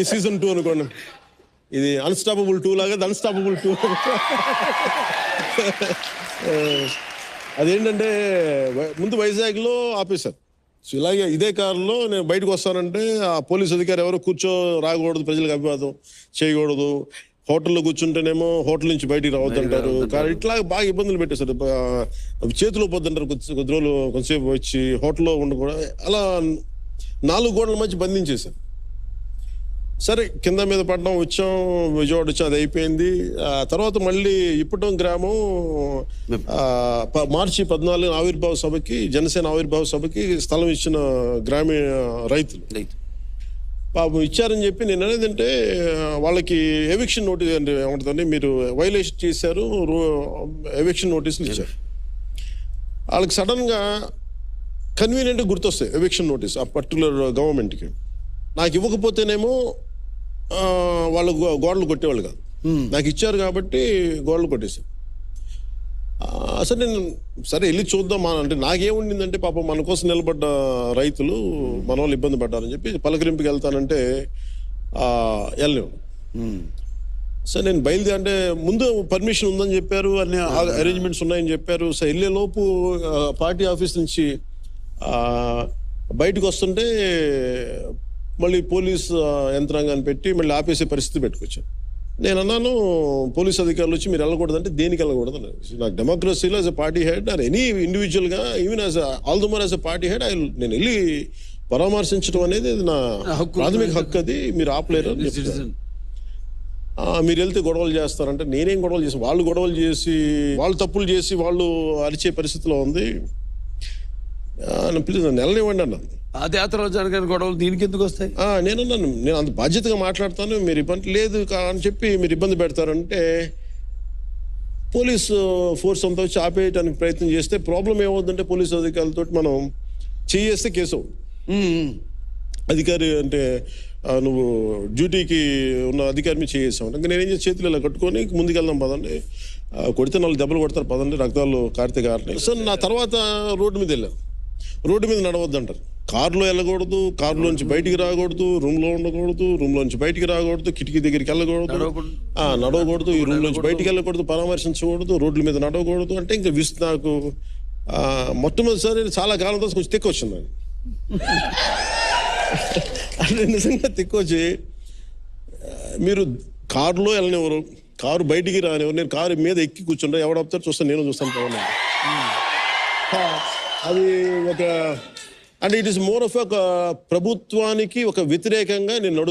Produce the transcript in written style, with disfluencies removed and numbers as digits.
ఈ సీజన్ 2 అనుకోండి. ఇది అన్స్టాపబుల్ 2 లాగా అన్స్టాపబుల్ 2. అదేంటంటే ముందు వైజాగ్లో ఆపేశారు. సో ఇలాగే ఇదే కారులో నేను బయటకు వస్తానంటే ఆ పోలీస్ అధికారి ఎవరు రాకూడదు, ప్రజలకు అభివాదం చేయకూడదు, హోటల్లో కూర్చుంటేనేమో హోటల్ నుంచి బయటికి రావద్దంటారు. కానీ ఇట్లా బాగా ఇబ్బందులు పెట్టేశారు. చేతిలో పోద్దంటారు కొద్ది రోజులు, కొంతసేపు వచ్చి హోటల్లో ఉండకూడదు. అలా 4 గోడల మధ్య బంధించేశారు. సరే కింద మీద పడడం, వచ్చాం, విజయవాడ వచ్చాం, అది అయిపోయింది. తర్వాత మళ్ళీ ఇప్పటం గ్రామం మార్చి 14 ఆవిర్భావ సభకి, జనసేన ఆవిర్భావ సభకి స్థలం ఇచ్చిన గ్రామీణ రైతులు పాపం ఇచ్చారని చెప్పి నేను అనేదంటే వాళ్ళకి ఎవిక్షన్ నోటీస్ అంటే ఏమంటుందండి, మీరు వైలేషన్ చేశారు, ఎవిక్షన్ నోటీసులు ఇచ్చారు. వాళ్ళకి సడన్గా కన్వీనియంట్గా గుర్తొస్తాయి ఎవిక్షన్ నోటీస్ ఆ పర్టికులర్ గవర్నమెంట్కి. నాకు ఇవ్వకపోతేనేమో వాళ్ళు గోడలు కొట్టేవాళ్ళు కాదు, నాకు ఇచ్చారు కాబట్టి గోడలు కొట్టేశారు. అసలు నేను సరే వెళ్ళి చూద్దాం అంటే నాకేముండిందంటే పాపం మన కోసం నిలబడ్డ రైతులు మన వాళ్ళు ఇబ్బంది పడ్డారని చెప్పి పలకరింపుకి వెళ్తానంటే వెళ్ళలేము. సరే నేను బయలుదేరి అంటే ముందు పర్మిషన్ ఉందని చెప్పారు, అన్ని అరేంజ్మెంట్స్ ఉన్నాయని చెప్పారు. సో వెళ్ళే లోపు పార్టీ ఆఫీస్ నుంచి బయటకు వస్తుంటే మళ్ళీ పోలీస్ యంత్రాంగాన్ని పెట్టి మళ్ళీ ఆపేసే పరిస్థితి పెట్టుకొచ్చాను. నేను అన్నాను పోలీస్ అధికారులు వచ్చి మీరు వెళ్ళకూడదంటే దేనికి వెళ్ళకూడదు అన్నారు. నాకు డెమోక్రసీలో as a party head or any ఇండివిజువల్గా even as all the more as a party head నేను వెళ్ళి పరామర్శించడం అనేది నా ప్రాథమిక హక్కు, అది మీరు ఆపలేరు అని చెప్తారు. మీరు వెళ్తే గొడవలు చేస్తారంటే నేనేం గొడవలు చేసి, వాళ్ళు గొడవలు చేసి వాళ్ళు తప్పులు చేసి వాళ్ళు అరిచే పరిస్థితిలో ఉంది, ప్లీజ్ నెలనివ్వండి అన్నాను. పాదయాత్రలో జరగని గొడవలు దీనికి ఎందుకు వస్తాయి? నేనన్నాను నేను అంత బాధ్యతగా మాట్లాడతాను, మీరు ఇబ్బంది లేదు అని చెప్పి మీరు ఇబ్బంది పెడతారంటే పోలీసు ఫోర్స్ అంతా వచ్చి ఆపేయడానికి ప్రయత్నం చేస్తే ప్రాబ్లం ఏమవుతుందంటే పోలీసు అధికారులతో మనం చేస్తే కేసు అవుతుంది. అధికారి అంటే నువ్వు డ్యూటీకి ఉన్న అధికారి మీద చేసావు ఇంకా నేనేం చేసి చేతులు ఇలా కట్టుకొని ముందుకెళ్దాం పదండి, కొడితే 4 దెబ్బలు కొడతారు పదండి, రక్తాలు కారితే కారణం. సో నా తర్వాత రోడ్డు మీద వెళ్ళాను. రోడ్డు మీద నడవద్దు అంటారు, కారులో వెళ్ళకూడదు, కారులోంచి బయటికి రాకూడదు, రూమ్లో ఉండకూడదు, రూమ్లోంచి బయటికి రాకూడదు, కిటికీ దగ్గరికి వెళ్ళకూడదు, నడవకూడదు, ఈ రూమ్లోంచి బయటికి వెళ్ళకూడదు, పరామర్శించకూడదు, రోడ్ల మీద నడవకూడదు. అంటే ఇంకా నాకు మొట్టమొదటిసారి చాలా కాలం తర్వాత కొంచెం తిక్కు వచ్చింది నాకు. అంటే నిజంగా తిక్కొచ్చి మీరు కారులో వెళ్ళనివ్వరు, కారు బయటికి రానివ్వరు, నేను కారు మీద ఎక్కి కూర్చుంటా, ఎవడు ఆపుతారు చూస్తాను, నేను చూస్తాను పవన్. అది ఒక అంటే ఇట్ ఈస్ మోర్ ఆఫ్ ఒక ప్రభుత్వానికి ఒక వ్యతిరేకంగా నేను నడుస్తాను.